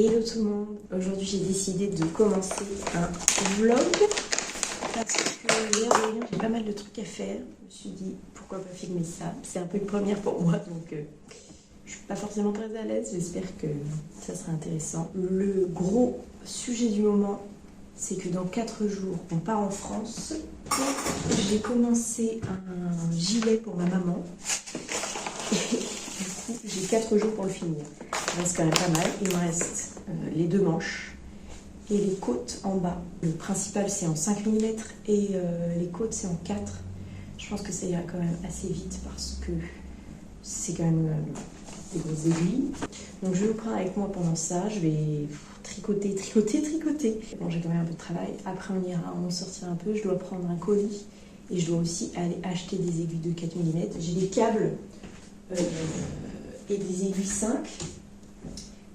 Hello tout le monde, aujourd'hui j'ai décidé de commencer un vlog parce que hier j'ai pas mal de trucs à faire. Je me suis dit pourquoi pas filmer ça, c'est un peu une première pour moi donc je suis pas forcément très à l'aise, j'espère que ça sera intéressant. Le gros sujet du moment, c'est que dans 4 jours on part en France. J'ai commencé un gilet pour ma maman et du coup j'ai 4 jours pour le finir. Il reste quand même pas mal, il me reste les 2 manches et les côtes en bas. Le principal c'est en 5 mm et les côtes c'est en 4. Je pense que ça ira quand même assez vite parce que c'est quand même des grosses aiguilles. Donc je vais vous prendre avec moi pendant ça, je vais tricoter. Bon, j'ai quand même un peu de travail, après on sortira un peu, je dois prendre un colis et je dois aussi aller acheter des aiguilles de 4 mm. J'ai des câbles et des aiguilles 5.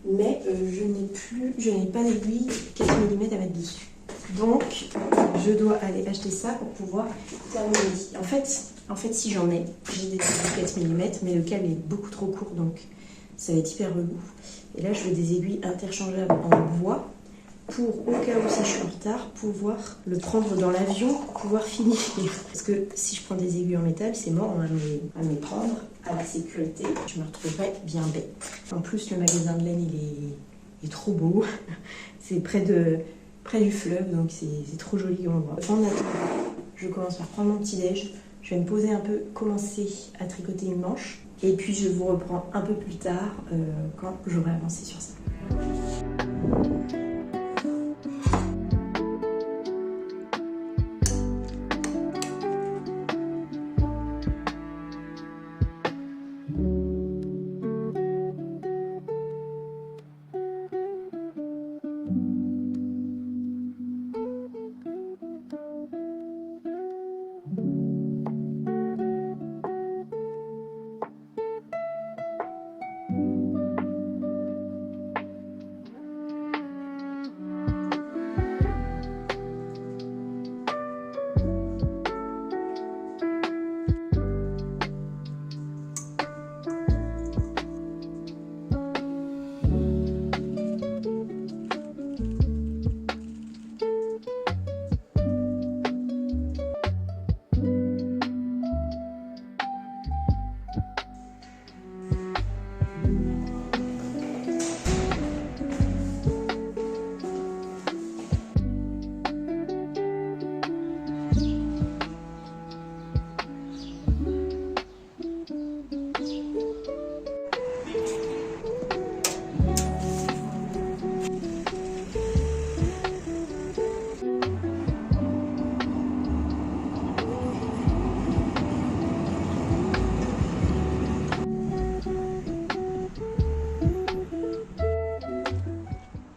Mais je n'ai pas d'aiguille 4 mm à mettre dessus. Donc, je dois aller acheter ça pour pouvoir terminer. En fait, si j'en ai, j'ai des aiguilles 4 mm, mais le câble est beaucoup trop court, donc ça va être hyper relou. Et là, je veux des aiguilles interchangeables en bois pour, au cas où si je suis en retard, pouvoir le prendre dans l'avion pour pouvoir finir. Parce que si je prends des aiguilles en métal, c'est mort, on va me les prendre à la sécurité. Je me retrouverai bien bête. En plus, le magasin de laine, il est trop beau. C'est près du fleuve, donc c'est trop joli endroit. En attendant, je commence par prendre mon petit déj. Je vais me poser un peu, commencer à tricoter une manche. Et puis, je vous reprends un peu plus tard quand j'aurai avancé sur ça.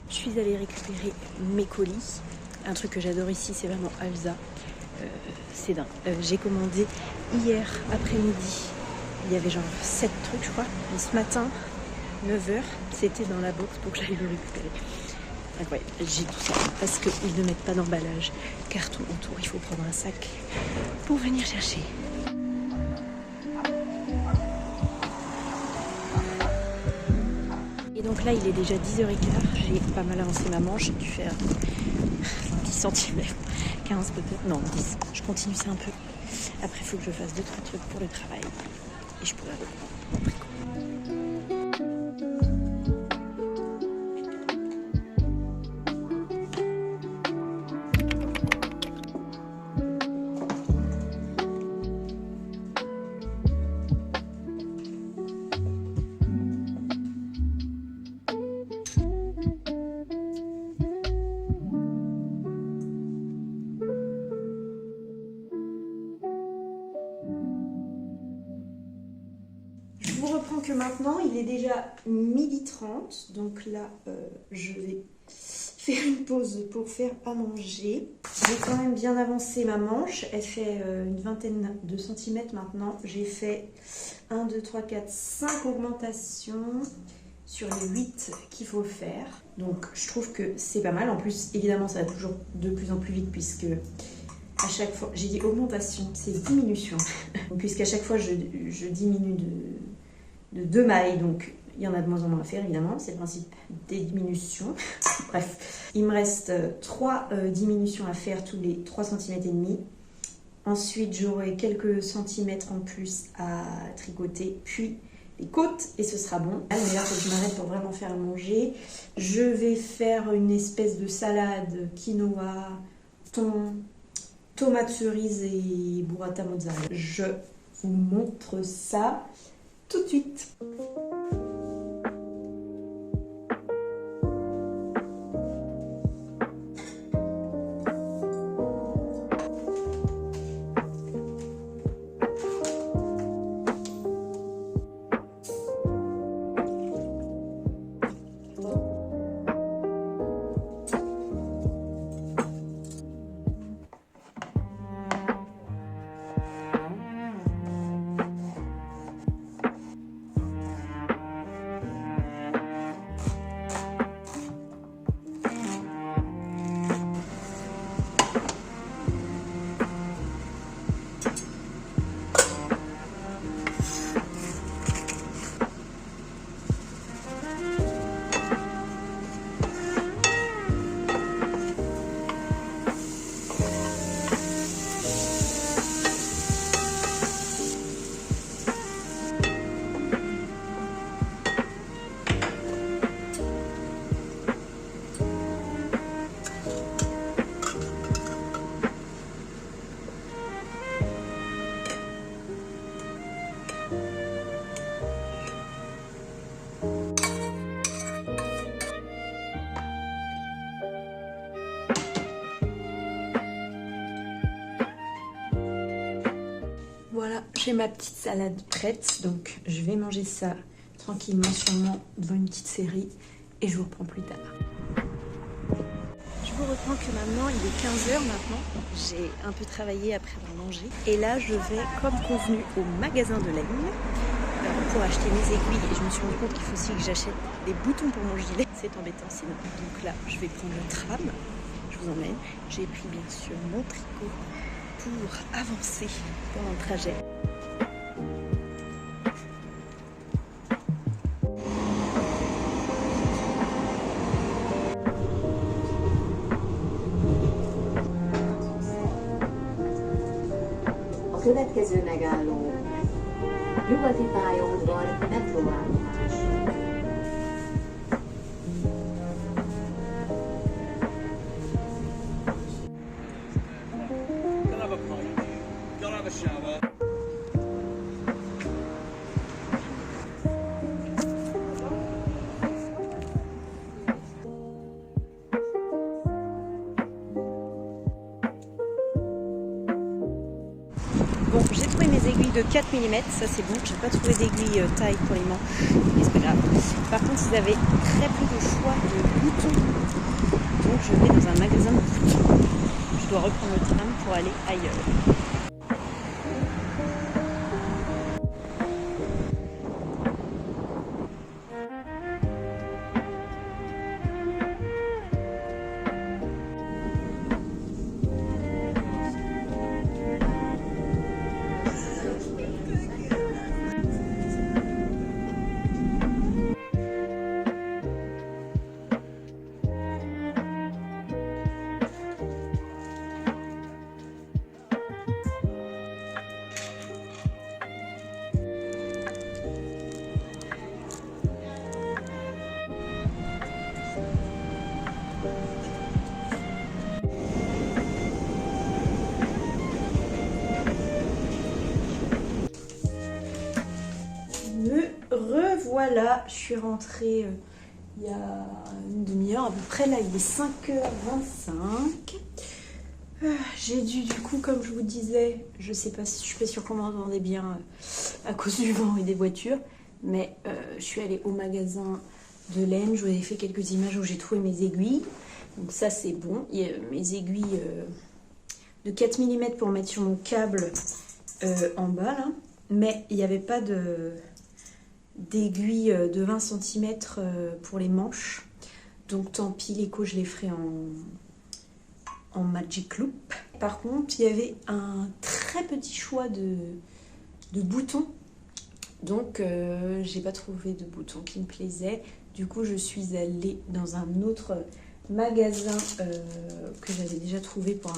Je suis allée récupérer mes colis. Un truc que j'adore ici, c'est vraiment Alza. C'est dingue. J'ai commandé hier après-midi. Il y avait genre 7 trucs, je crois. Et ce matin, 9h, c'était dans la box pour que j'aille le récupérer. Donc ouais, j'ai tout ça parce qu'ils ne mettent pas d'emballage. Carton autour, il faut prendre un sac pour venir chercher. Donc là, il est déjà 10h15, j'ai pas mal avancé ma manche, j'ai dû faire 10 cm, 15 peut-être, non 10. Je continue ça un peu. Après, il faut que je fasse 2-3 trucs pour le travail et je pourrai reprendre mon tricot. Je vous reprends que maintenant, il est déjà 12h30, donc là je vais faire une pause pour faire à manger. J'ai quand même bien avancé ma manche, elle fait une vingtaine de centimètres maintenant. J'ai fait 1, 2, 3, 4, 5 augmentations sur les 8 qu'il faut faire. Donc je trouve que c'est pas mal, en plus évidemment ça va toujours de plus en plus vite puisque à chaque fois, j'ai dit augmentation, c'est diminution. Puisqu'à chaque fois je diminue de 2 mailles, donc il y en a de moins en moins à faire évidemment, c'est le principe des diminutions. Bref, il me reste 3 diminutions à faire tous les 3,5 cm. Ensuite, j'aurai quelques centimètres en plus à tricoter, puis les côtes et ce sera bon. Là, il faut que je m'arrête pour vraiment faire à manger. Je vais faire une espèce de salade quinoa, thon, tomates cerises et burrata mozzarella. Je vous montre ça tout de suite. Voilà, j'ai ma petite salade prête, donc je vais manger ça tranquillement, sûrement devant une petite série, et je vous reprends plus tard. Je vous reprends que maintenant, il est 15 h maintenant, j'ai un peu travaillé après avoir mangé, et là je vais, comme convenu, au magasin de laine pour acheter mes aiguilles, et je me suis rendu compte qu'il faut aussi que j'achète des boutons pour mon gilet, c'est embêtant sinon. Donc là, je vais prendre le tram, je vous emmène, j'ai pris bien sûr mon tricot pour avancer pendant le trajet. A következő megálló nyugati pályaudvar metróállomás. Bon, j'ai trouvé mes aiguilles de 4 mm, ça c'est bon. J'ai pas trouvé d'aiguilles taille pour les manches, mais c'est pas grave. Par contre, ils avaient très peu de choix de boutons. Donc je vais dans un magasin de boutons. Je dois reprendre le tram pour aller ailleurs. Revoilà, je suis rentrée il y a une demi-heure à peu près, là il est 5h25. J'ai dû du coup, comme je vous disais, je sais pas si je suis pas sûre qu'on m'entendait bien à cause du vent et des voitures, mais je suis allée au magasin de laine, je vous ai fait quelques images où j'ai trouvé mes aiguilles, donc ça c'est bon. Il y a mes aiguilles de 4 mm pour mettre sur mon câble en bas là, mais il n'y avait pas d'aiguille de 20 cm pour les manches, donc tant pis, l'écho je les ferai en Magic Loop. Par contre, il y avait un très petit choix de boutons, Donc j'ai pas trouvé de bouton qui me plaisait. Du coup je suis allée dans un autre magasin que j'avais déjà trouvé pour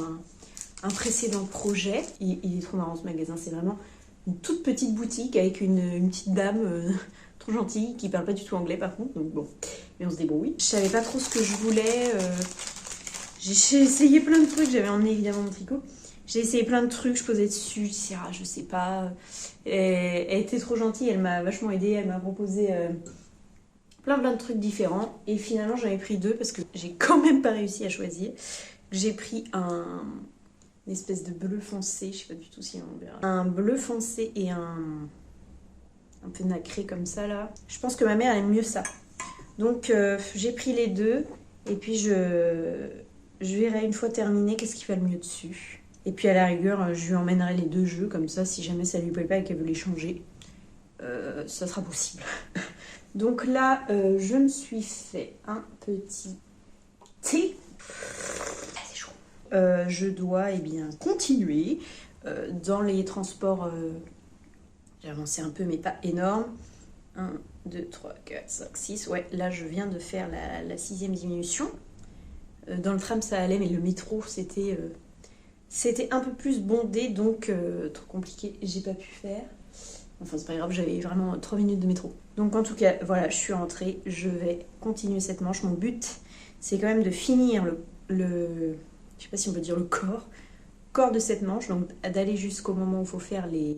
un précédent projet. Il est trop marrant ce magasin, c'est vraiment une toute petite boutique avec une petite dame trop gentille qui parle pas du tout anglais par contre, donc bon, mais on se débrouille. Je savais pas trop ce que je voulais, j'ai essayé plein de trucs, j'avais emmené évidemment mon tricot. J'ai essayé plein de trucs, je posais dessus, je disais ah je sais pas. Elle était trop gentille, elle m'a vachement aidée, elle m'a proposé plein de trucs différents. Et finalement j'en ai pris 2 parce que j'ai quand même pas réussi à choisir. J'ai pris une espèce de bleu foncé, je sais pas du tout si on verra. Un bleu foncé et un peu nacré comme ça là. Je pense que ma mère aime mieux ça. Donc j'ai pris les 2 et puis je verrai une fois terminé qu'est-ce qui va le mieux dessus. Et puis à la rigueur, je lui emmènerai les 2 jeux, comme ça, si jamais ça lui plaît pas et qu'elle veut les changer, ça sera possible. Donc là, je me suis fait un petit thé. Ah, c'est chaud. Je dois continuer dans les transports. J'ai avancé un peu, mais pas énorme. 1, 2, 3, 4, 5, 6. Ouais, là, je viens de faire la 6e diminution. Dans le tram, ça allait, mais le métro, c'était un peu plus bondé, donc trop compliqué, j'ai pas pu faire. Enfin, c'est pas grave, j'avais vraiment 3 minutes de métro. Donc en tout cas, voilà, je suis rentrée, je vais continuer cette manche. Mon but, c'est quand même de finir je sais pas si on peut dire le corps de cette manche, donc d'aller jusqu'au moment où il faut faire les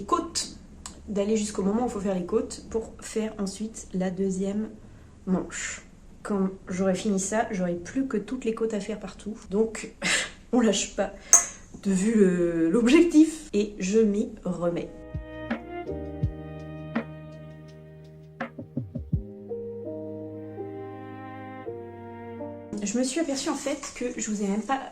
côtes. D'aller jusqu'au moment où il faut faire les côtes pour faire ensuite la 2e manche. Quand j'aurai fini ça, j'aurai plus que toutes les côtes à faire partout. Donc, on lâche pas de vue l'objectif. Et je m'y remets. Je me suis aperçue en fait que je vous ai même pas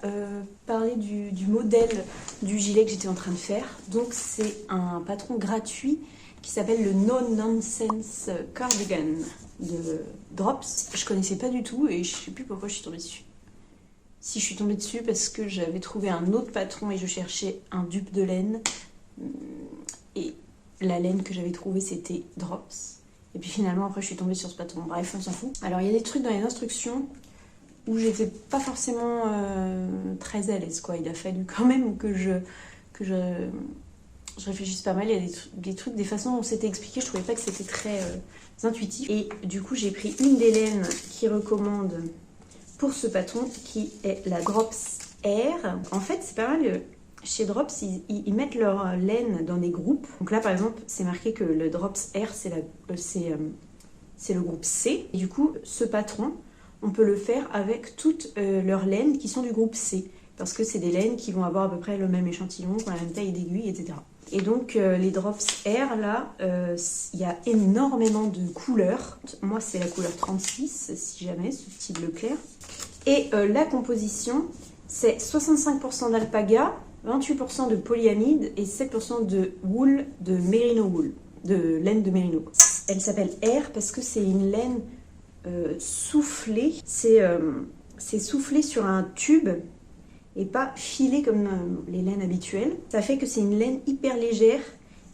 parlé du modèle du gilet que j'étais en train de faire. Donc c'est un patron gratuit qui s'appelle le No Nonsense Cardigan de Drops. Je connaissais pas du tout et je sais plus pourquoi je suis tombée dessus. Si je suis tombée dessus parce que j'avais trouvé un autre patron et je cherchais un dupe de laine. Et la laine que j'avais trouvée c'était Drops. Et puis finalement après je suis tombée sur ce patron. Bref, on s'en fout. Alors il y a des trucs dans les instructions où j'étais pas forcément très à l'aise quoi. Il a fallu quand même que je réfléchisse pas mal. Il y a des trucs, des façons dont c'était expliqué, je trouvais pas que c'était très intuitif. Et du coup j'ai pris une des laines qui recommande pour ce patron qui est la Drops Air. En fait c'est pas mal, chez Drops ils mettent leur laine dans des groupes. Donc là par exemple c'est marqué que le Drops Air c'est le groupe C. Et du coup ce patron on peut le faire avec toutes leurs laines qui sont du groupe C. Parce que c'est des laines qui vont avoir à peu près le même échantillon, qui ont la même taille d'aiguille, etc. Et donc les Drops Air, là, il y a énormément de couleurs. Moi, c'est la couleur 36, si jamais, ce petit bleu clair. Et la composition, c'est 65% d'alpaga, 28% de polyamide et 7% de wool, de merino wool, de laine de merino. Elle s'appelle Air parce que c'est une laine soufflé, c'est soufflé sur un tube et pas filé comme les laines habituelles. Ça fait que c'est une laine hyper légère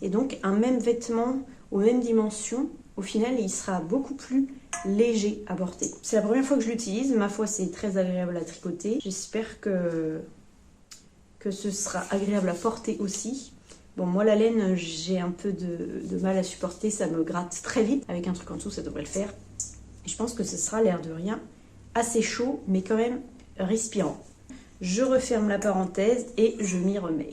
et donc un même vêtement aux mêmes dimensions, au final il sera beaucoup plus léger à porter. C'est la première fois que je l'utilise, ma foi c'est très agréable à tricoter. J'espère que ce sera agréable à porter aussi. Bon, moi la laine j'ai un peu de mal à supporter, ça me gratte très vite. Avec un truc en dessous ça devrait le faire. Je pense que ce sera l'air de rien assez chaud, mais quand même respirant. Je referme la parenthèse et je m'y remets.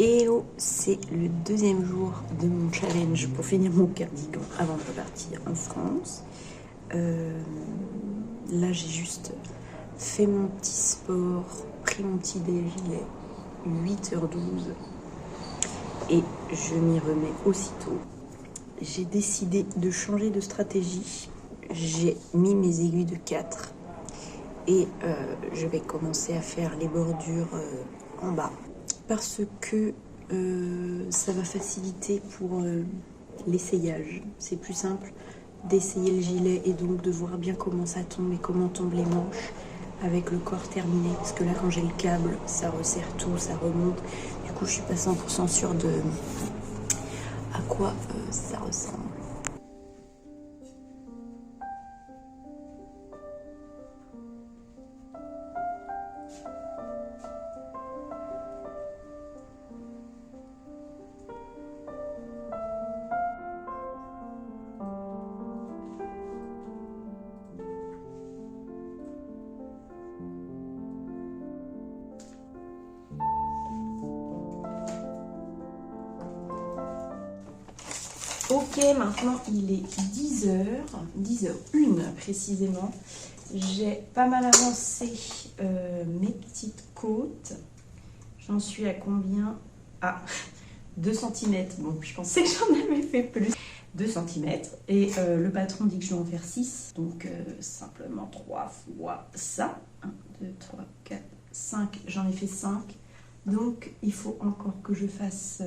Et oh, c'est le deuxième jour de mon challenge pour finir mon cardigan avant de repartir en France. Là, j'ai juste fait mon petit sport, pris mon petit déjeuner, 8h12, et je m'y remets aussitôt. J'ai décidé de changer de stratégie. J'ai mis mes aiguilles de 4 et je vais commencer à faire les bordures en bas parce que ça va faciliter pour l'essayage. C'est plus simple d'essayer le gilet et donc de voir bien comment ça tombe et comment tombent les manches avec le corps terminé, parce que là quand j'ai le câble ça resserre tout, ça remonte, du coup je suis pas 100% sûre de à quoi ça ressemble. Ok, maintenant il est 10h01 précisément. J'ai pas mal avancé mes petites côtes. J'en suis à combien? Ah, 2 cm. Bon, je pensais que j'en avais fait plus. 2 cm. Et le patron dit que je dois en faire 6. Donc simplement 3 fois ça. 1, 2, 3, 4, 5. J'en ai fait 5. Donc il faut encore que je fasse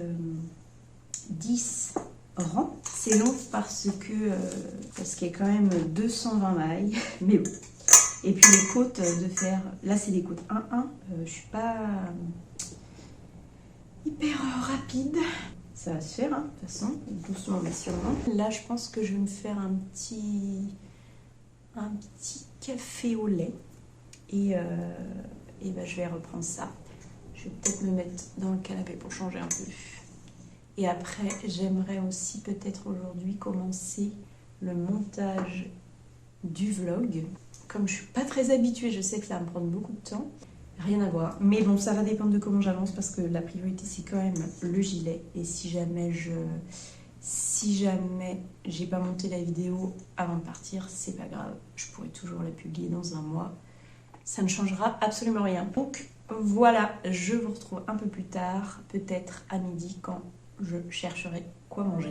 10 rangs. C'est long parce qu'il y a quand même 220 mailles, mais bon. Et puis les côtes de faire, là c'est des côtes 1-1, je suis pas hyper rapide. Ça va se faire, hein, de toute façon, doucement mais sûrement. Là je pense que je vais me faire un petit café au lait et ben, je vais reprendre ça. Je vais peut-être me mettre dans le canapé pour changer un peu. Et après, j'aimerais aussi peut-être aujourd'hui commencer le montage du vlog. Comme je suis pas très habituée, je sais que ça va me prendre beaucoup de temps. Rien à voir. Mais bon, ça va dépendre de comment j'avance parce que la priorité, c'est quand même le gilet. Et si jamais j'ai pas monté la vidéo avant de partir, c'est pas grave. Je pourrais toujours la publier dans un mois. Ça ne changera absolument rien. Donc voilà, je vous retrouve un peu plus tard, peut-être à midi quand je chercherai quoi manger.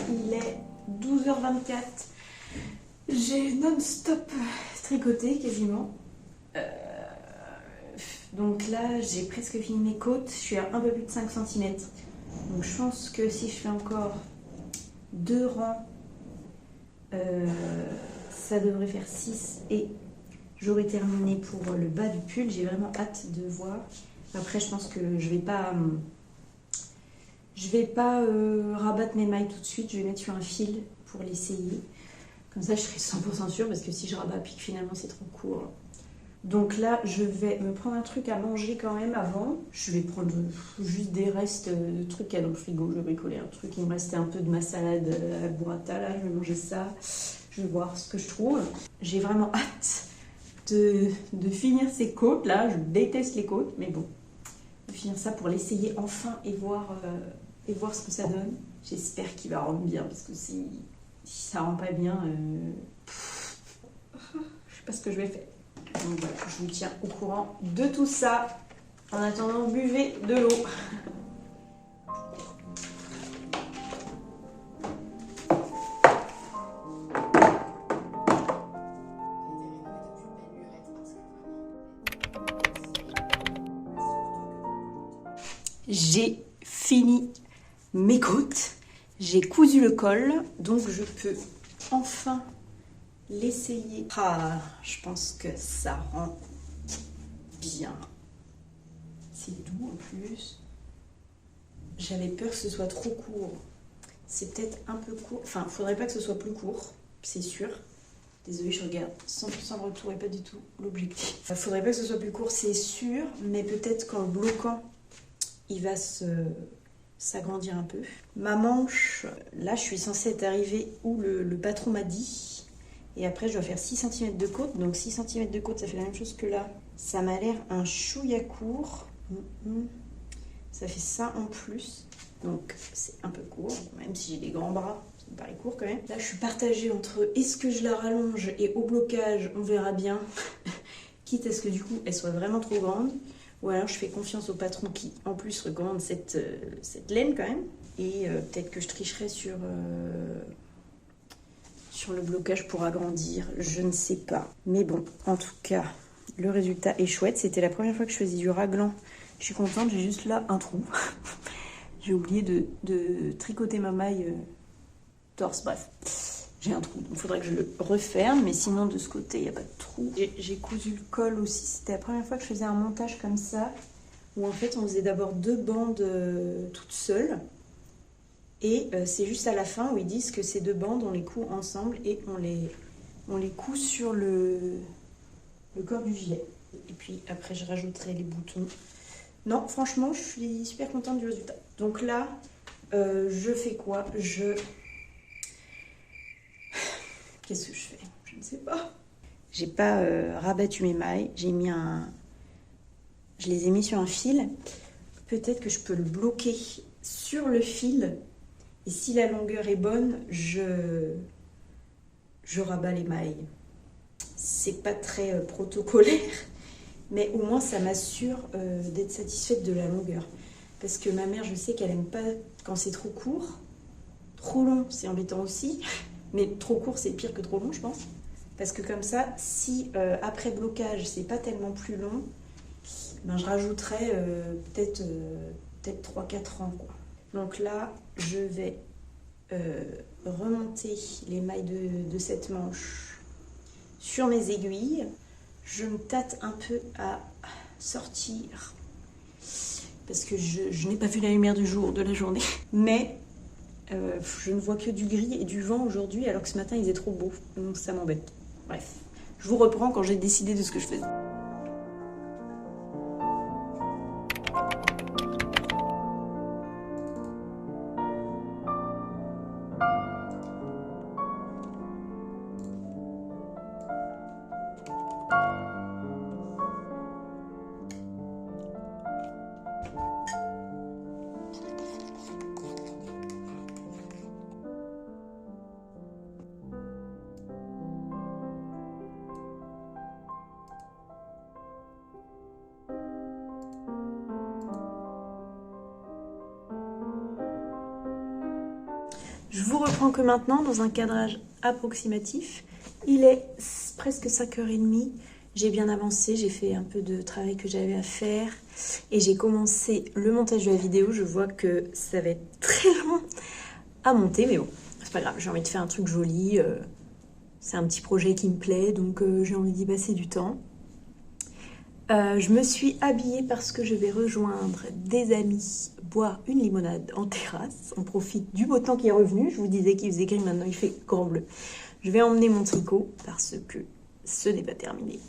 Il est 12h24. J'ai non-stop tricoté quasiment. Donc là, j'ai presque fini mes côtes. Je suis à un peu plus de 5 cm. Donc je pense que si je fais encore 2 rangs, ça devrait faire 6 et j'aurai terminé pour le bas du pull. J'ai vraiment hâte de voir. Après, je pense que je vais pas rabattre mes mailles tout de suite. Je vais mettre sur un fil pour l'essayer. Comme ça, je serai 100% sûre parce que si je rabats puis que finalement c'est trop court. Donc là, je vais me prendre un truc à manger quand même avant. Je vais prendre juste des restes de trucs qu'il y a dans le frigo. Je vais bricoler un truc. Il me restait un peu de ma salade à burrata. Là, je vais manger ça. Je vais voir ce que je trouve. J'ai vraiment hâte de finir ces côtes. Là, je déteste les côtes, mais bon. De finir ça pour l'essayer enfin et voir ce que ça donne. J'espère qu'il va rendre bien parce que si ça rend pas bien, je sais pas ce que je vais faire. Donc voilà, je vous tiens au courant de tout ça. En attendant, buvez de l'eau. J'ai fini mes côtes. J'ai cousu le col, donc je peux enfin l'essayer. Ah, je pense que ça rend bien. C'est doux en plus. J'avais peur que ce soit trop court. C'est peut-être un peu court. Enfin, il faudrait pas que ce soit plus court, c'est sûr. Désolée, je regarde 100% le retour et pas du tout l'objectif. Il faudrait pas que ce soit plus court, c'est sûr, mais peut-être qu'en le bloquant, il va s'agrandir un peu. Ma manche, là, je suis censée être arrivée où le patron m'a dit. Et après, je dois faire 6 cm de côte. Donc 6 cm de côte, ça fait la même chose que là. Ça m'a l'air un chouïa court. Ça fait ça en plus. Donc c'est un peu court, même si j'ai des grands bras. Ça me paraît court quand même. Là, je suis partagée entre est-ce que je la rallonge et au blocage, on verra bien. Quitte à ce que du coup, elle soit vraiment trop grande. Ou alors, je fais confiance au patron qui, en plus, recommande cette laine quand même. Et peut-être que je tricherai sur le blocage pour agrandir. Je ne sais pas. Mais bon, en tout cas, le résultat est chouette. C'était la première fois que je faisais du raglan. Je suis contente, j'ai juste là un trou. J'ai oublié de tricoter ma maille torse, bref. J'ai un trou, donc il faudrait que je le referme, mais sinon de ce côté, il n'y a pas de trou. J'ai cousu le col aussi, c'était la première fois que je faisais un montage comme ça, où en fait on faisait d'abord 2 bandes toutes seules, et c'est juste à la fin où ils disent que ces 2 bandes, on les coud ensemble et on les coud sur le corps du gilet. Et puis après je rajouterai les boutons. Non, franchement, je suis super contente du résultat. Donc là, je fais quoi? Qu'est-ce que je fais? Je ne sais pas. J'ai pas rabattu mes mailles. Je les ai mis sur un fil. Peut-être que je peux le bloquer sur le fil. Et si la longueur est bonne, je rabats les mailles. C'est pas très protocolaire. Mais au moins, ça m'assure d'être satisfaite de la longueur. Parce que ma mère, je sais qu'elle aime pas quand c'est trop court. Trop long, c'est embêtant aussi. Mais trop court, c'est pire que trop long, je pense. Parce que comme ça, si après blocage, c'est pas tellement plus long, ben, je rajouterai peut-être 3-4 ans, quoi. Donc là, je vais remonter les mailles de cette manche sur mes aiguilles. Je me tâte un peu à sortir parce que je n'ai pas vu la lumière du jour de la journée. Mais je ne vois que du gris et du vent aujourd'hui alors que ce matin il faisait trop beau. Donc ça m'embête. Bref, je vous reprends quand j'ai décidé de ce que je faisais. Je vous reprends que maintenant dans un cadrage approximatif. Il est presque 5h30. J'ai bien avancé, j'ai fait un peu de travail que j'avais à faire et j'ai commencé le montage de la vidéo. Je vois que ça va être très long à monter, mais bon, c'est pas grave. J'ai envie de faire un truc joli. C'est un petit projet qui me plaît, donc j'ai envie d'y passer du temps. Je me suis habillée parce que je vais rejoindre des amis boire une limonade en terrasse. On profite du beau temps qui est revenu. Je vous disais qu'il faisait gris, maintenant il fait grand bleu. Je vais emmener mon tricot parce que ce n'est pas terminé.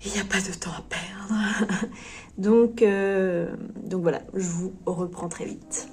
Il n'y a pas de temps à perdre. Donc voilà, je vous reprends très vite.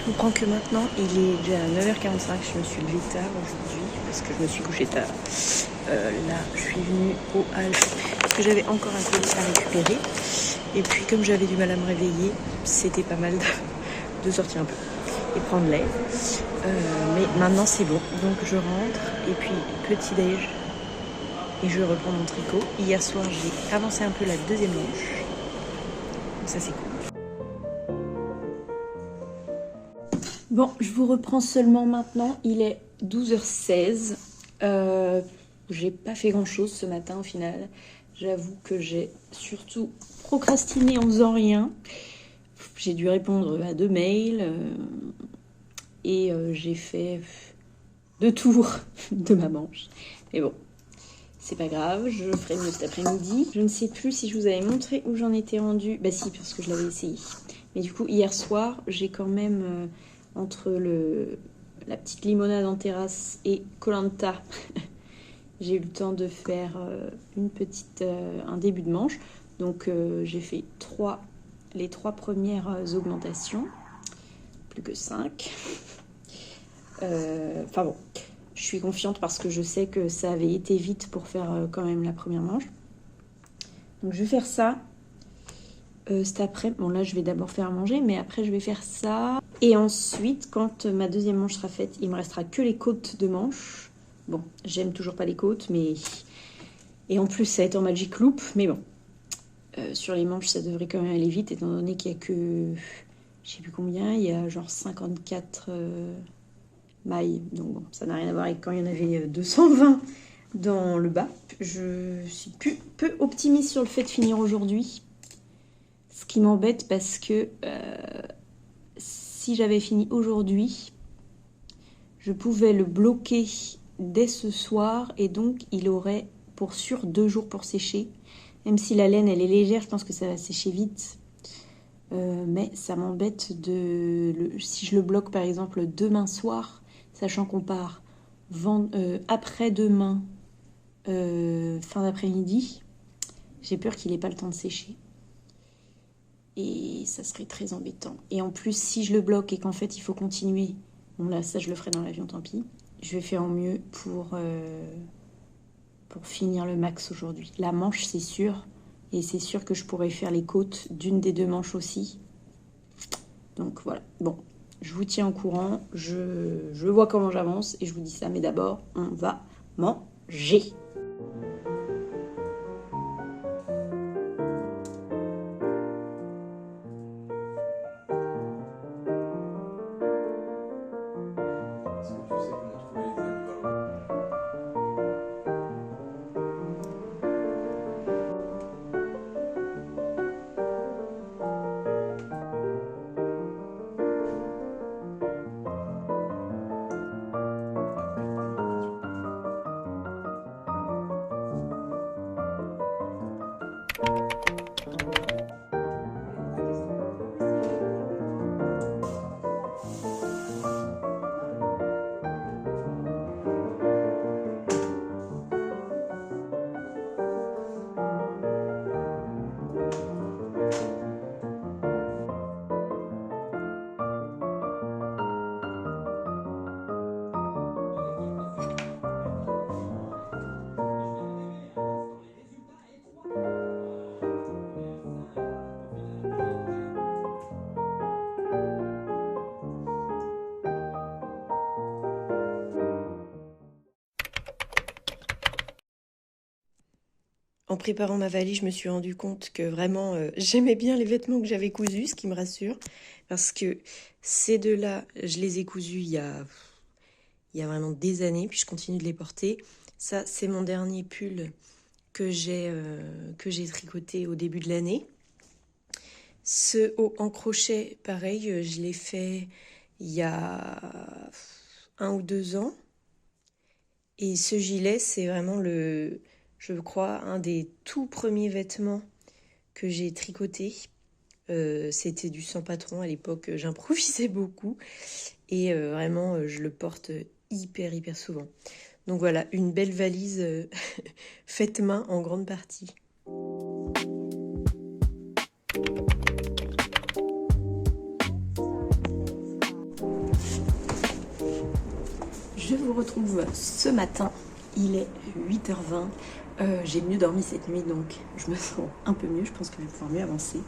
comprends que maintenant, il est déjà 9h45, je me suis levée tard aujourd'hui, parce que je me suis couchée tard. Là, je suis venue au hall, parce que j'avais encore un colis à récupérer. Et puis, comme j'avais du mal à me réveiller, c'était pas mal de sortir un peu et prendre l'air. Mais maintenant, c'est bon. Donc, je rentre, et puis, petit déj, et je reprends mon tricot. Hier soir, j'ai avancé un peu la deuxième manche. Donc ça, c'est cool. Bon, je vous reprends seulement maintenant. Il est 12h16. J'ai pas fait grand chose ce matin au final. J'avoue que j'ai surtout procrastiné en faisant rien. J'ai dû répondre à 2 mails et j'ai fait 2 tours de ma manche. Mais bon, c'est pas grave, je ferai mieux cet après-midi. Je ne sais plus si je vous avais montré où j'en étais rendue. Bah si, parce que je l'avais essayé. Mais du coup, hier soir, j'ai quand même... entre la petite limonade en terrasse et Koh-Lanta, j'ai eu le temps de faire un début de manche. Donc j'ai fait les 3 premières augmentations, plus que 5. Enfin bon, je suis confiante parce que je sais que ça avait été vite pour faire quand même la première manche. Donc je vais faire ça. Cet après, bon là je vais d'abord faire à manger, mais après je vais faire ça. Et ensuite, quand ma deuxième manche sera faite, il me restera que les côtes de manche. Bon, j'aime toujours pas les côtes, mais... Et en plus, ça va être en Magic Loop, mais bon. Sur les manches, ça devrait quand même aller vite, étant donné qu'il y a que... Je sais plus combien, il y a genre 54 mailles. Donc bon, ça n'a rien à voir avec quand il y en avait 220 dans le bas. Je suis peu optimiste sur le fait de finir aujourd'hui. Ce qui m'embête parce que si j'avais fini aujourd'hui, je pouvais le bloquer dès ce soir et donc il aurait pour sûr 2 jours pour sécher. Même si la laine elle est légère, je pense que ça va sécher vite. Mais ça m'embête si je le bloque par exemple demain soir, sachant qu'on part après-demain fin d'après-midi, j'ai peur qu'il n'ait pas le temps de sécher. Et ça serait très embêtant. Et en plus, si je le bloque et qu'en fait, il faut continuer, bon là, ça, je le ferai dans l'avion, tant pis. Je vais faire au mieux pour finir le max aujourd'hui. La manche, c'est sûr. Et c'est sûr que je pourrais faire les côtes d'une des 2 manches aussi. Donc voilà. Bon, je vous tiens au courant. Je vois comment j'avance et je vous dis ça. Mais d'abord, on va manger. En préparant ma valise, je me suis rendu compte que vraiment, j'aimais bien les vêtements que j'avais cousus, ce qui me rassure. Parce que ces 2-là, je les ai cousus il y a vraiment des années, puis je continue de les porter. Ça, c'est mon dernier pull que j'ai tricoté au début de l'année. Ce haut en crochet, pareil, je l'ai fait il y a 1 ou 2 ans. Et ce gilet, c'est vraiment je crois, un des tout premiers vêtements que j'ai tricoté. C'était du sans patron à l'époque, j'improvisais beaucoup. Et vraiment, je le porte hyper souvent. Donc voilà, une belle valise faite main en grande partie. Je vous retrouve ce matin, il est 8h20. J'ai mieux dormi cette nuit, donc je me sens un peu mieux, je pense que je vais pouvoir mieux avancer.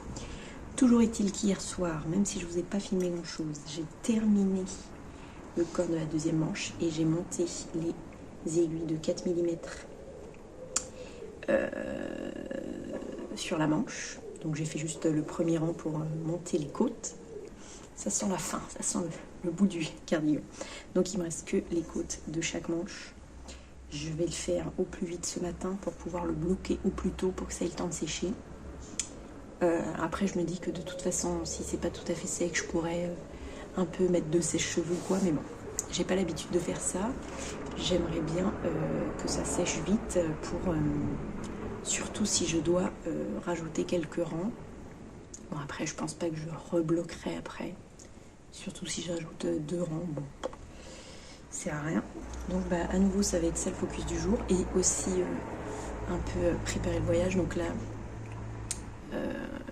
Toujours est-il qu'hier soir, même si je ne vous ai pas filmé grand-chose, j'ai terminé le corps de la deuxième manche et j'ai monté les aiguilles de 4 mm sur la manche. Donc j'ai fait juste le premier rang pour monter les côtes. Ça sent la fin, ça sent le bout du cardio. Donc il me reste que les côtes de chaque manche. Je vais le faire au plus vite ce matin pour pouvoir le bloquer au plus tôt pour que ça ait le temps de sécher. Après je me dis que de toute façon, si c'est pas tout à fait sec, je pourrais un peu mettre de sèche-cheveux ou quoi, mais bon, j'ai pas l'habitude de faire ça. J'aimerais bien que ça sèche vite pour surtout si je dois rajouter quelques rangs. Bon après je pense pas que je rebloquerai après, surtout si j'ajoute 2 rangs, bon c'est à rien. Donc à nouveau ça va être ça le focus du jour et aussi un peu préparer le voyage. Donc là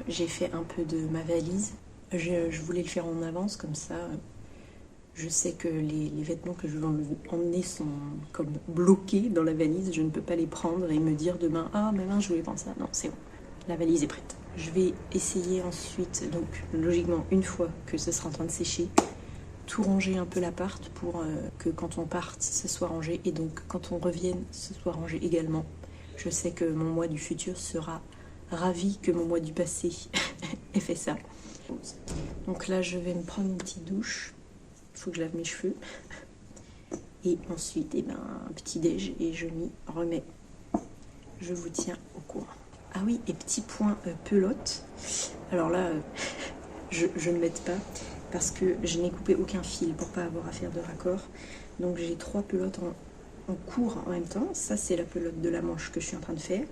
j'ai fait un peu de ma valise. Je voulais le faire en avance, comme ça je sais que les vêtements que je vais emmener sont comme bloqués dans la valise. Je ne peux pas les prendre et me dire demain, ah mais mince, je voulais prendre ça. Non, c'est bon, la valise est prête. Je vais essayer ensuite, donc logiquement une fois que ce sera en train de sécher, tout ranger un peu l'appart pour que quand on parte, ce soit rangé. Et donc quand on revienne, ce soit rangé également. Je sais que mon moi du futur sera ravi que mon moi du passé ait fait ça. Donc là, je vais me prendre une petite douche. Il faut que je lave mes cheveux. Et ensuite, un petit déj et je m'y remets. Je vous tiens au courant. Ah oui, et petit point pelote. Alors là, je ne m'aide pas parce que je n'ai coupé aucun fil pour pas avoir à faire de raccord. Donc j'ai 3 pelotes en cours en même temps. Ça, c'est la pelote de la manche que je suis en train de faire.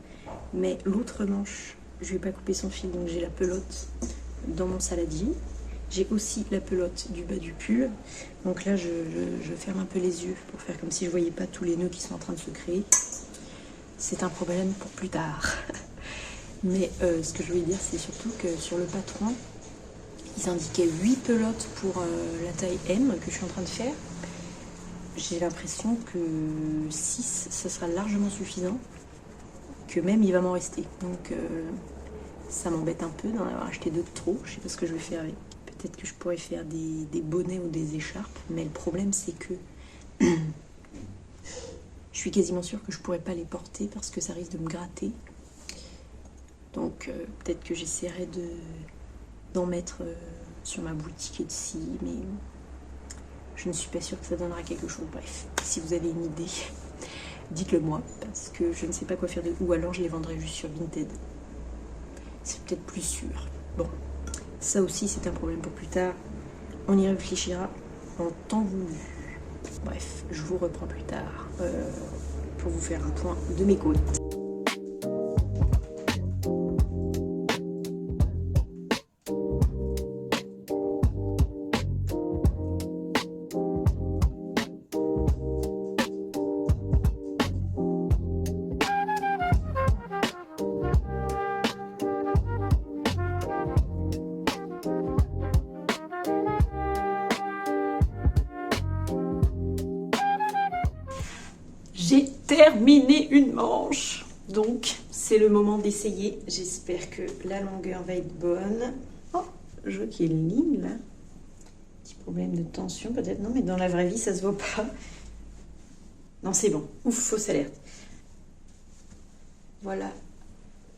Mais l'autre manche, je vais pas couper son fil, donc j'ai la pelote dans mon saladier. J'ai aussi la pelote du bas du pull. Donc là, je ferme un peu les yeux pour faire comme si je voyais pas tous les nœuds qui sont en train de se créer. C'est un problème pour plus tard. Mais ce que je voulais dire, c'est surtout que sur le patron, ils indiquaient 8 pelotes pour la taille M que je suis en train de faire. J'ai l'impression que 6, ça sera largement suffisant. Que même il va m'en rester. Donc ça m'embête un peu d'en avoir acheté 2 de trop. Je sais pas ce que je vais faire avec. Peut-être que je pourrais faire des bonnets ou des écharpes. Mais le problème, c'est que je suis quasiment sûre que je pourrais pas les porter parce que ça risque de me gratter. Donc peut-être que j'essaierai d'en mettre sur ma boutique Etsy, mais je ne suis pas sûre que ça donnera quelque chose. Bref, si vous avez une idée, dites-le moi, parce que je ne sais pas quoi faire de... Ou alors je les vendrai juste sur Vinted. C'est peut-être plus sûr. Bon, ça aussi c'est un problème pour plus tard. On y réfléchira en temps voulu. Bref, je vous reprends plus tard pour vous faire un point de mes côtes. J'ai terminé une manche, donc c'est le moment d'essayer. J'espère que la longueur va être bonne. Oh, je vois qu'il y a une ligne là. Petit problème de tension peut-être, non mais dans la vraie vie ça se voit pas. Non c'est bon, ouf, fausse alerte. Voilà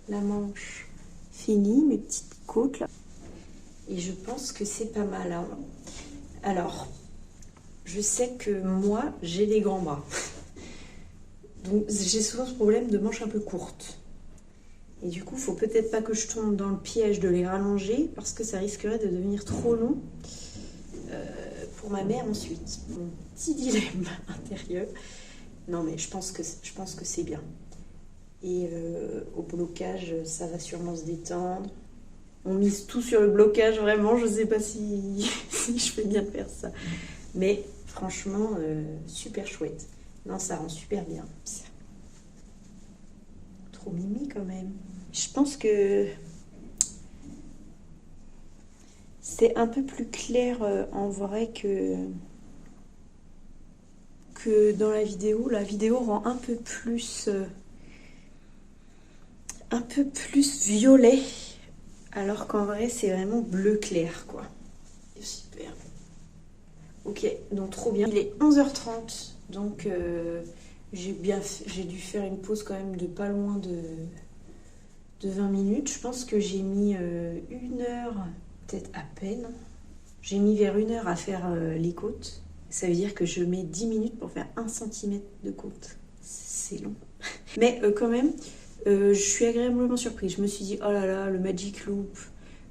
la manche finie, mes petites côtes là. Et je pense que c'est pas mal. Hein. Alors, je sais que moi j'ai des grands bras. Donc j'ai souvent ce problème de manches un peu courtes. Et du coup, il faut peut-être pas que je tombe dans le piège de les rallonger parce que ça risquerait de devenir trop long pour ma mère ensuite. Mon petit dilemme intérieur. Non mais je pense que c'est bien. Et au blocage, ça va sûrement se détendre. On mise tout sur le blocage, vraiment. Je sais pas si je fais bien de faire ça. Mais franchement, super chouette. Non, ça rend super bien. Trop mimi quand même. Je pense que c'est un peu plus clair en vrai que que dans la vidéo rend un peu plus violet, alors qu'en vrai c'est vraiment bleu clair quoi. Super. Ok, donc trop bien. Il est 11h30, donc j'ai dû faire une pause quand même de pas loin de 20 minutes. Je pense que j'ai mis 1 heure, peut-être à peine. J'ai mis vers 1 heure à faire les côtes. Ça veut dire que je mets 10 minutes pour faire 1 cm de côte. C'est long. Mais quand même, je suis agréablement surprise. Je me suis dit, oh là là, le Magic Loop,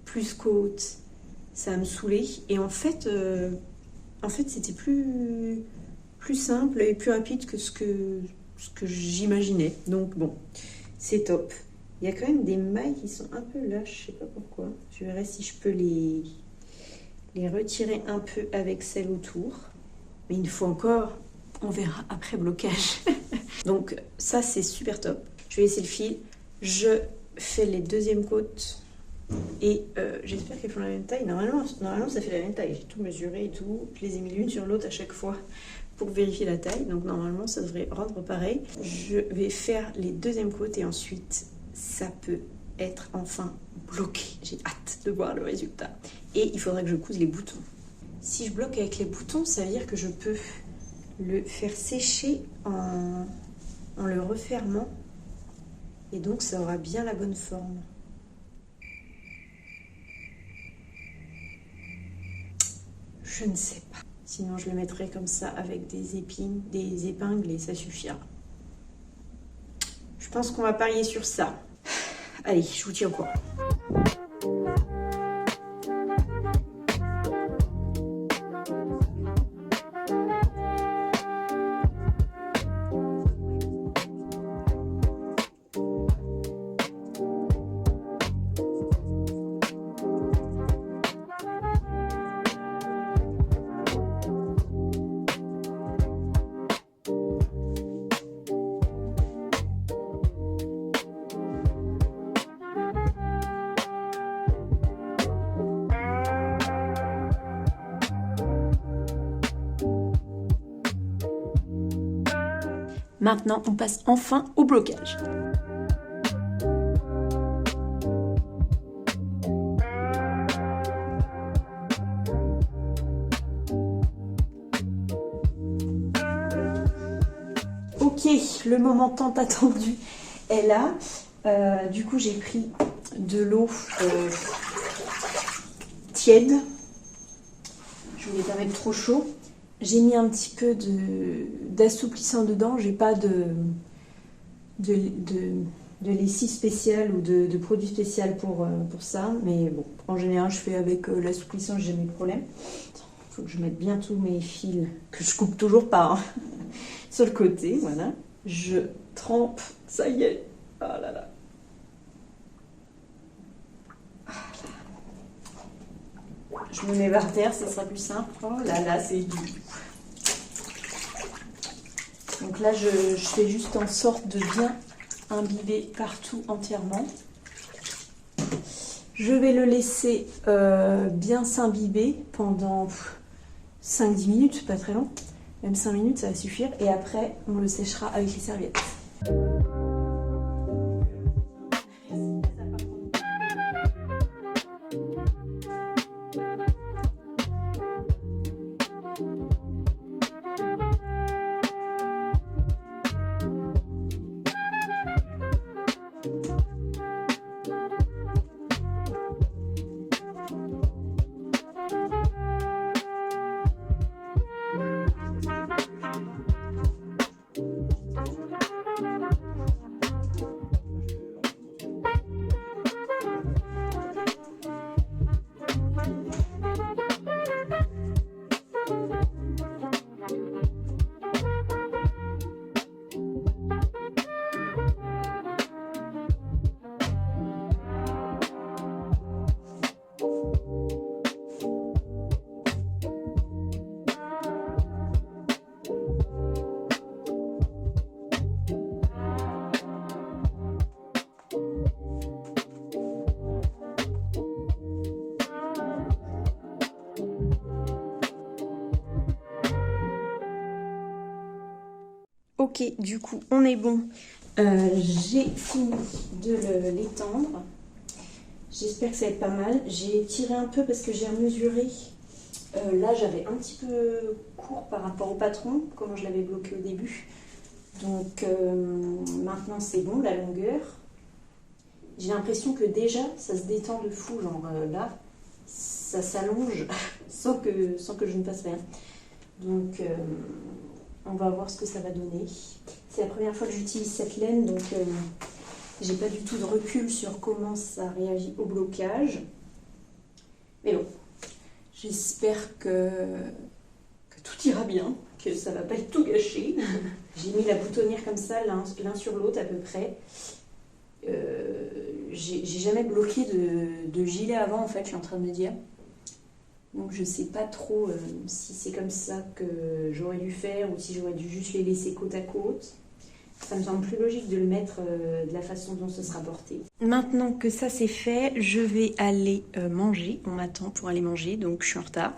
plus côte, ça va me saouler. Et en fait c'était plus simple et plus rapide que ce que j'imaginais. Donc bon, c'est top. Il y a quand même des mailles qui sont un peu lâches, je sais pas pourquoi. Je verrai si je peux les retirer un peu avec celle autour. Mais il faut encore, on verra après blocage. Donc ça c'est super top. Je vais laisser le fil. Je fais les deuxièmes côtes. Et j'espère qu'elles font la même taille. Normalement ça fait la même taille. J'ai tout mesuré et tout. Je les ai mis l'une sur l'autre à chaque fois pour vérifier la taille. Donc normalement ça devrait rendre pareil. Je vais faire les deuxièmes côtes et ensuite ça peut être enfin bloqué. J'ai hâte de voir le résultat. Et il faudra que je couse les boutons. Si je bloque avec les boutons, ça veut dire que je peux le faire sécher en le refermant. Et donc ça aura bien la bonne forme. Je ne sais pas. Sinon je le mettrai comme ça avec des épingles et ça suffira. Je pense qu'on va parier sur ça. Allez, je vous tiens au courant. Maintenant, on passe enfin au blocage. Ok, le moment tant attendu est là. Du coup, j'ai pris de l'eau tiède. Je voulais pas mettre trop chaud. J'ai mis un petit peu d'assouplissant dedans. J'ai pas de lessive spéciale ou de produit spécial pour ça. Mais bon, en général, je fais avec l'assouplissant, j'ai jamais de problème. Il faut que je mette bien tous mes fils, que je coupe toujours pas, hein, sur le côté. Voilà. Je trempe. Ça y est. Oh là là. Je me mets par terre, ça sera plus simple. Oh là là, c'est doux. Donc là, je fais juste en sorte de bien imbiber partout entièrement. Je vais le laisser bien s'imbiber pendant 5-10 minutes, pas très long. Même 5 minutes, ça va suffire. Et après, on le séchera avec les serviettes. Ok, du coup, on est bon. J'ai fini de l'étendre. J'espère que ça va être pas mal. J'ai tiré un peu parce que j'ai mesuré. Là, j'avais un petit peu court par rapport au patron, comment je l'avais bloqué au début. Donc maintenant, c'est bon, la longueur. J'ai l'impression que déjà, ça se détend de fou. Genre là, ça s'allonge sans que je ne fasse rien. Donc, on va voir ce que ça va donner. C'est la première fois que j'utilise cette laine, donc j'ai pas du tout de recul sur comment ça réagit au blocage. Mais bon, j'espère que tout ira bien, que ça va pas être tout gâché. J'ai mis la boutonnière comme ça, l'un sur l'autre à peu près. J'ai jamais bloqué de gilet avant, en fait, je suis en train de me dire. Donc je sais pas trop si c'est comme ça que j'aurais dû faire ou si j'aurais dû juste les laisser côte à côte. Ça me semble plus logique de le mettre de la façon dont ce sera porté. Maintenant que ça c'est fait, je vais aller manger. On m'attend pour aller manger, donc je suis en retard.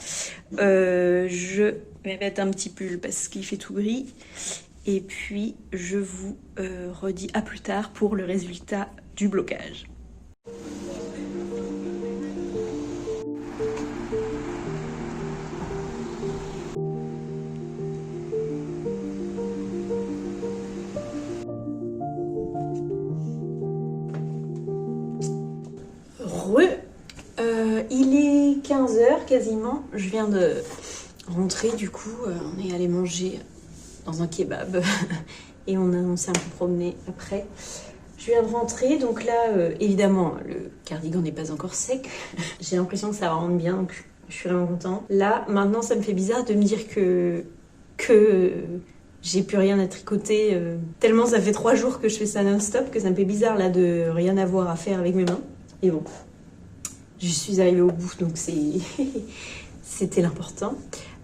Je vais mettre un petit pull parce qu'il fait tout gris. Et puis je vous redis à plus tard pour le résultat du blocage. Il est 15h quasiment, je viens de rentrer du coup, on est allé manger dans un kebab et on s'est un peu promené après. Je viens de rentrer, donc là évidemment le cardigan n'est pas encore sec, j'ai l'impression que ça rentre bien, donc je suis vraiment contente. Là maintenant ça me fait bizarre de me dire que j'ai plus rien à tricoter, tellement ça fait 3 jours que je fais ça non-stop que ça me fait bizarre là de rien avoir à faire avec mes mains. Et bon, je suis arrivée au bout, donc c'était l'important.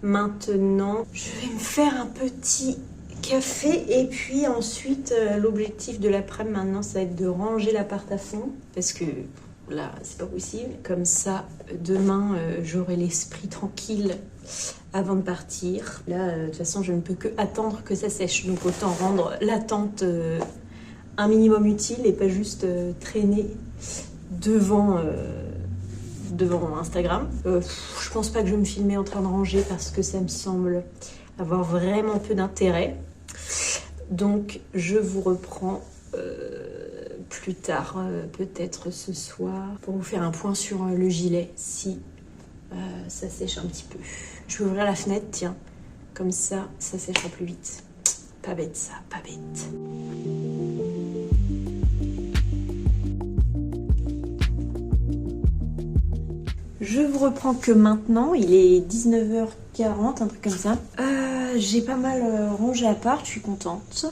Maintenant, je vais me faire un petit café et puis ensuite, l'objectif de l'après-midi maintenant, ça va être de ranger l'appart à fond parce que là, c'est pas possible. Comme ça, demain, j'aurai l'esprit tranquille avant de partir. Là, de toute façon, je ne peux que attendre que ça sèche, donc autant rendre l'attente un minimum utile et pas juste traîner devant Instagram. Je pense pas que je vais me filmer en train de ranger parce que ça me semble avoir vraiment peu d'intérêt. Donc je vous reprends plus tard, peut-être ce soir, pour vous faire un point sur le gilet si ça sèche un petit peu. Je vais ouvrir la fenêtre, tiens, comme ça sèchera plus vite. Pas bête ça, pas bête. Je vous reprends que maintenant, il est 19h40, un truc comme ça. J'ai pas mal rangé à part, je suis contente.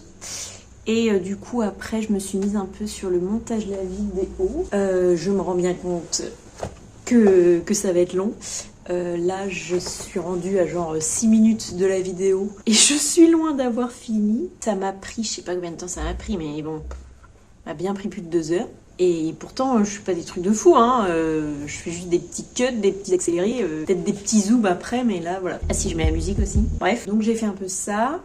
Et du coup, après, je me suis mise un peu sur le montage de la vidéo. Je me rends bien compte que ça va être long. Là, je suis rendue à genre 6 minutes de la vidéo. Et je suis loin d'avoir fini. Ça m'a pris, je sais pas combien de temps ça m'a pris, mais bon, ça m'a bien pris plus de 2 heures. Et pourtant, je fais pas des trucs de fou, hein. Je fais juste des petits cuts, des petits accélérés, peut-être des petits zooms après, mais là, voilà. Ah si, je mets la musique aussi. Bref, donc j'ai fait un peu ça.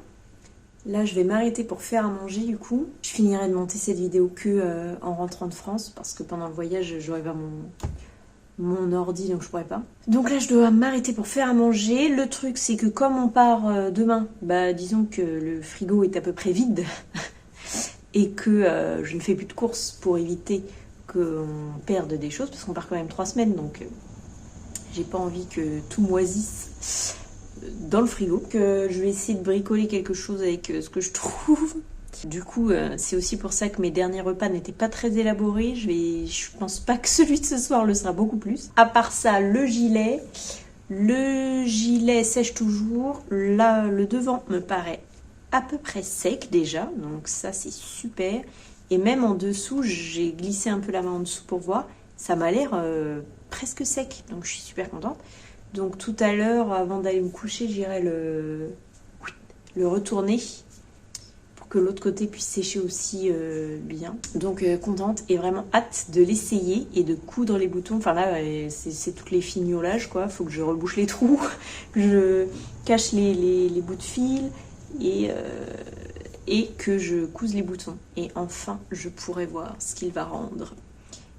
Là, je vais m'arrêter pour faire à manger, du coup. Je finirai de monter cette vidéo que en rentrant de France, parce que pendant le voyage, j'aurai pas mon ordi, donc je pourrais pas. Donc là, je dois m'arrêter pour faire à manger. Le truc, c'est que comme on part demain, bah disons que le frigo est à peu près vide. Et que je ne fais plus de courses pour éviter qu'on perde des choses, parce qu'on part quand même 3 semaines, donc j'ai pas envie que tout moisisse dans le frigo. Que je vais essayer de bricoler quelque chose avec ce que je trouve. Du coup, c'est aussi pour ça que mes derniers repas n'étaient pas très élaborés. Je pense pas que celui de ce soir le sera beaucoup plus. À part ça, le gilet sèche toujours. Là, le devant me paraît à peu près sec déjà, donc ça c'est super. Et même en dessous, j'ai glissé un peu la main en dessous pour voir, ça m'a l'air presque sec, donc je suis super contente. Donc tout à l'heure, avant d'aller me coucher, j'irai le retourner pour que l'autre côté puisse sécher aussi bien. Donc contente et vraiment hâte de l'essayer et de coudre les boutons. Enfin là, c'est toutes les fignolages quoi, faut que je rebouche les trous, que je cache les bouts de fil. et que je couse les boutons. Et enfin, je pourrai voir ce qu'il va rendre.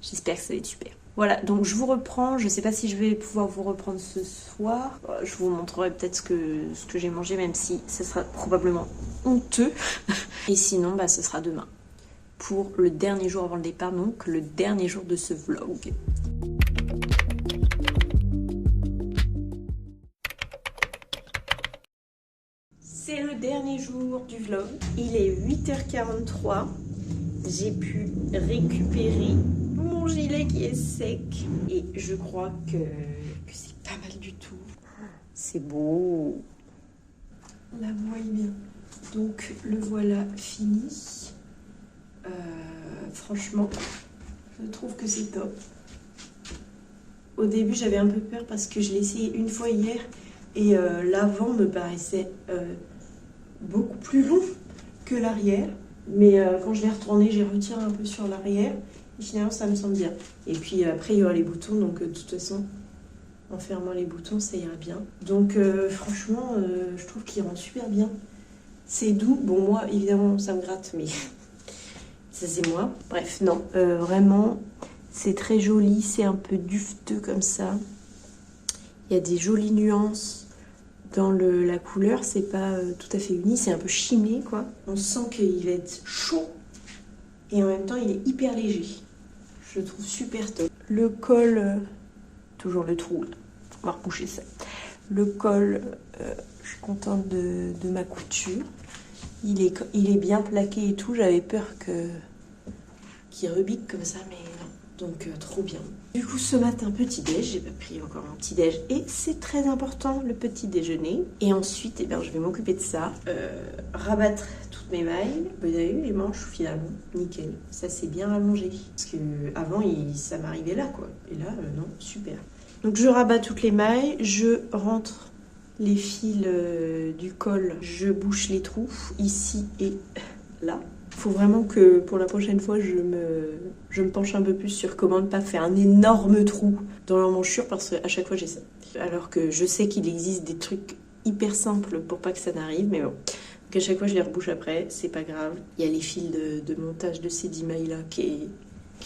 J'espère que ça va être super. Voilà, donc je vous reprends. Je sais pas si je vais pouvoir vous reprendre ce soir. Je vous montrerai peut-être ce que j'ai mangé, même si ce sera probablement honteux. Et sinon, bah, ce sera demain. Pour le dernier jour avant le départ, donc le dernier jour de ce vlog. C'est le dernier jour du vlog. Il est 8h43. J'ai pu récupérer mon gilet qui est sec. Et je crois que c'est pas mal du tout. C'est beau. La moelle bien. Donc le voilà fini. Franchement, je trouve que c'est top. Au début, j'avais un peu peur parce que je l'ai essayé une fois hier et l'avant me paraissait beaucoup plus long que l'arrière. Mais quand je l'ai retourné, j'ai retiré un peu sur l'arrière et finalement, ça me semble bien. Et puis après, il y aura les boutons, donc de toute façon, en fermant les boutons, ça ira bien. Donc franchement, je trouve qu'il rend super bien. C'est doux. Bon, moi, évidemment, ça me gratte, mais... ça c'est moi. Bref, non, vraiment, c'est très joli, c'est un peu dufteux comme ça. Il y a des jolies nuances dans la couleur, c'est pas tout à fait uni, c'est un peu chimé quoi. On sent qu'il va être chaud et en même temps il est hyper léger. Je le trouve super top. Le col, toujours le trou, là. On va reboucher ça. Le col, je suis contente de ma couture. Il est bien plaqué et tout, j'avais peur qu'il rebique comme ça, mais non. Donc trop bien. Du coup ce matin petit déj, j'ai pas pris encore mon petit déj et c'est très important le petit déjeuner. Et ensuite eh bien, je vais m'occuper de ça, rabattre toutes mes mailles. Vous avez vu les manches finalement, nickel. Ça s'est bien rallongé parce que avant ça m'arrivait là quoi. Et là non, super. Donc je rabats toutes les mailles, je rentre les fils du col, je bouche les trous ici et là. Faut vraiment que pour la prochaine fois je me penche un peu plus sur comment ne pas faire un énorme trou dans l'emmanchure parce qu'à chaque fois j'ai ça. Alors que je sais qu'il existe des trucs hyper simples pour pas que ça n'arrive, mais bon. Donc à chaque fois je les rebouche après, c'est pas grave. Il y a les fils de montage de ces 10 mailles là qui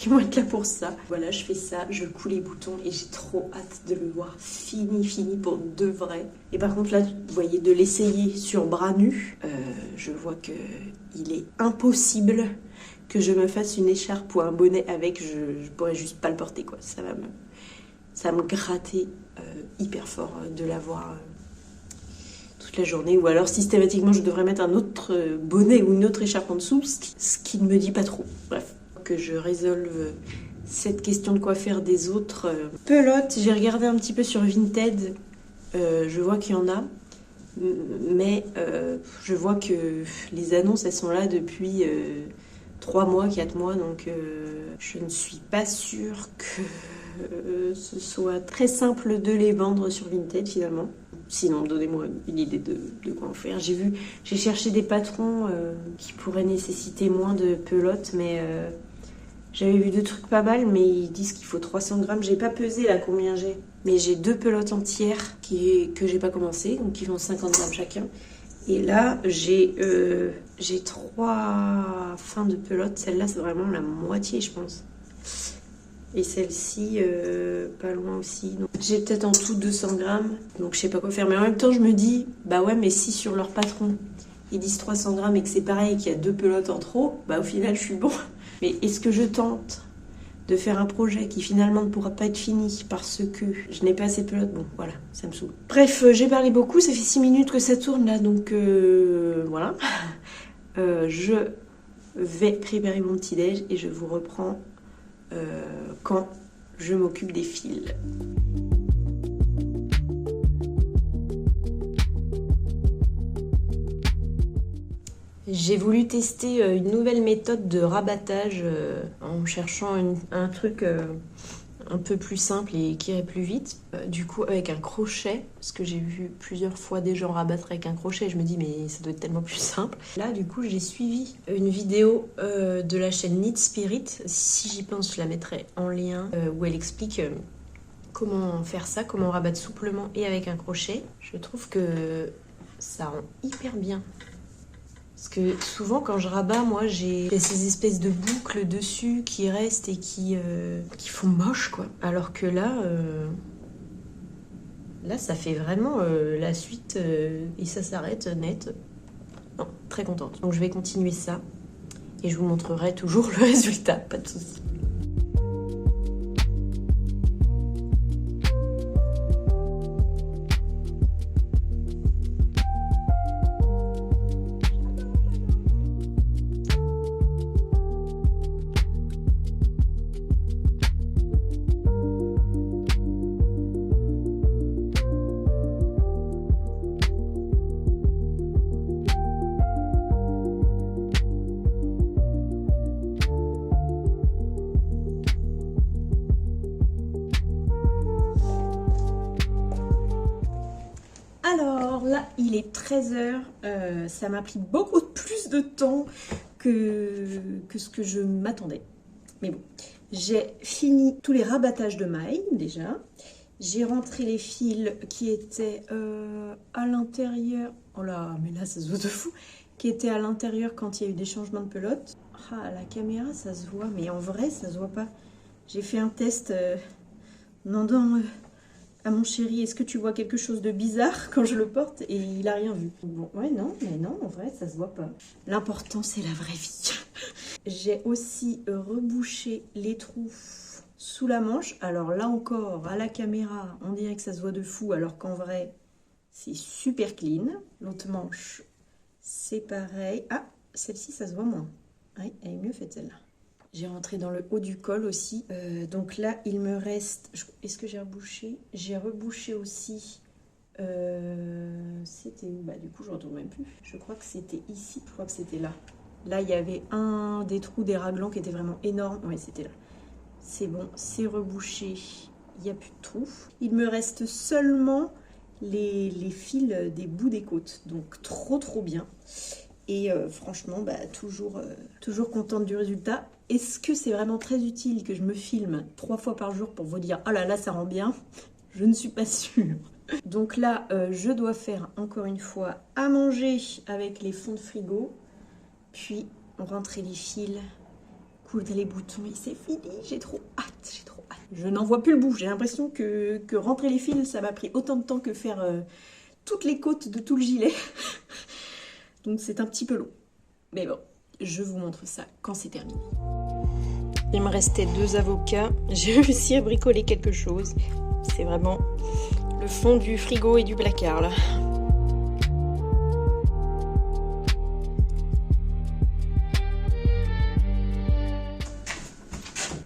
vont être là pour ça. Voilà, je fais ça, je coule les boutons et j'ai trop hâte de le voir fini pour de vrai. Et par contre là, vous voyez, de l'essayer sur bras nus, je vois que il est impossible que je me fasse une écharpe ou un bonnet avec, je pourrais juste pas le porter quoi. Ça va me gratter hyper fort de l'avoir toute la journée. Ou alors systématiquement je devrais mettre un autre bonnet ou une autre écharpe en dessous, ce qui ne me dit pas trop. Bref. Que je résolve cette question de quoi faire des autres pelotes. J'ai regardé un petit peu sur Vinted, je vois qu'il y en a, mais je vois que les annonces elles sont là depuis 3 mois, 4 mois, donc je ne suis pas sûre que ce soit très simple de les vendre sur Vinted finalement. Sinon, donnez-moi une idée de quoi en faire. J'ai cherché des patrons qui pourraient nécessiter moins de pelotes, mais j'avais vu 2 trucs pas mal, mais ils disent qu'il faut 300 grammes. J'ai pas pesé là combien j'ai, mais j'ai 2 pelotes entières que j'ai pas commencé, donc qui font 50 grammes chacun. Et là, j'ai 3 fins de pelotes. Celle-là, c'est vraiment la moitié, je pense. Et celle-ci, pas loin aussi. J'ai peut-être en tout 200 grammes, donc je sais pas quoi faire. Mais en même temps, je me dis, bah ouais, mais si sur leur patron, ils disent 300 grammes et que c'est pareil, qu'il y a 2 pelotes en trop, bah au final, je suis bon. Mais est-ce que je tente de faire un projet qui finalement ne pourra pas être fini parce que je n'ai pas assez de pelotes? Bon, voilà, ça me saoule. Bref, j'ai parlé beaucoup, ça fait 6 minutes que ça tourne là, donc voilà. Je vais préparer mon petit déj et je vous reprends quand je m'occupe des fils. J'ai voulu tester une nouvelle méthode de rabattage en cherchant un truc un peu plus simple et qui irait plus vite. Du coup avec un crochet, parce que j'ai vu plusieurs fois des gens rabattre avec un crochet, je me dis mais ça doit être tellement plus simple. Là du coup j'ai suivi une vidéo de la chaîne Knit Spirit, si j'y pense je la mettrai en lien, où elle explique comment faire ça, comment rabattre souplement et avec un crochet. Je trouve que ça rend hyper bien Parce que souvent quand je rabats, moi j'ai ces espèces de boucles dessus qui restent et qui font moche quoi. Alors que là, là ça fait vraiment la suite et ça s'arrête net. Non, très contente. Donc je vais continuer ça et je vous montrerai toujours le résultat, pas de soucis. Alors là, il est 13h, ça m'a pris beaucoup plus de temps que ce que je m'attendais. Mais bon, j'ai fini tous les rabattages de mailles déjà. J'ai rentré les fils qui étaient à l'intérieur. Oh là, mais là ça se voit de fou. Qui étaient à l'intérieur quand il y a eu des changements de pelote. Ah, à la caméra ça se voit, mais en vrai ça se voit pas. J'ai fait un test demandant à mon chéri, est-ce que tu vois quelque chose de bizarre quand je le porte? Et il a rien vu. Bon, ouais, non, mais non, en vrai, ça se voit pas. L'important, c'est la vraie vie. J'ai aussi rebouché les trous sous la manche. Alors là encore, à la caméra, on dirait que ça se voit de fou, alors qu'en vrai, c'est super clean. L'autre manche, c'est pareil. Ah, celle-ci, ça se voit moins. Oui, elle est mieux faite, celle-là. J'ai rentré dans le haut du col aussi. Donc là, il me reste... Est-ce que j'ai rebouché? J'ai rebouché aussi... C'était où? Bah du coup, je ne retrouve même plus. Je crois que c'était ici. Je crois que c'était là. Là, il y avait un des trous des raglans qui était vraiment énorme. Oui, c'était là. C'est bon, c'est rebouché. Il n'y a plus de trous. Il me reste seulement les fils des bouts des côtes. Donc, trop bien. Et franchement, bah, toujours contente du résultat. Est-ce que c'est vraiment très utile que je me filme 3 fois par jour pour vous dire « Oh là là, ça rend bien ?» Je ne suis pas sûre. Donc là, je dois faire encore une fois à manger avec les fonds de frigo. Puis, rentrer les fils, coudre les boutons et c'est fini. J'ai trop hâte, Je n'en vois plus le bout. J'ai l'impression que rentrer les fils, ça m'a pris autant de temps que faire toutes les côtes de tout le gilet. Donc c'est un petit peu long. Mais bon, je vous montre ça quand c'est terminé. Il me restait 2 avocats. J'ai réussi à bricoler quelque chose. C'est vraiment le fond du frigo et du placard là.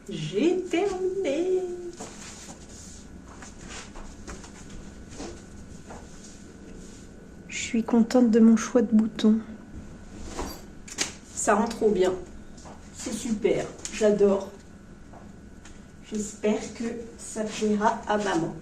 J'ai terminé. Je suis contente de mon choix de boutons. Ça rend trop bien. C'est super. J'adore. J'espère que ça plaira à maman.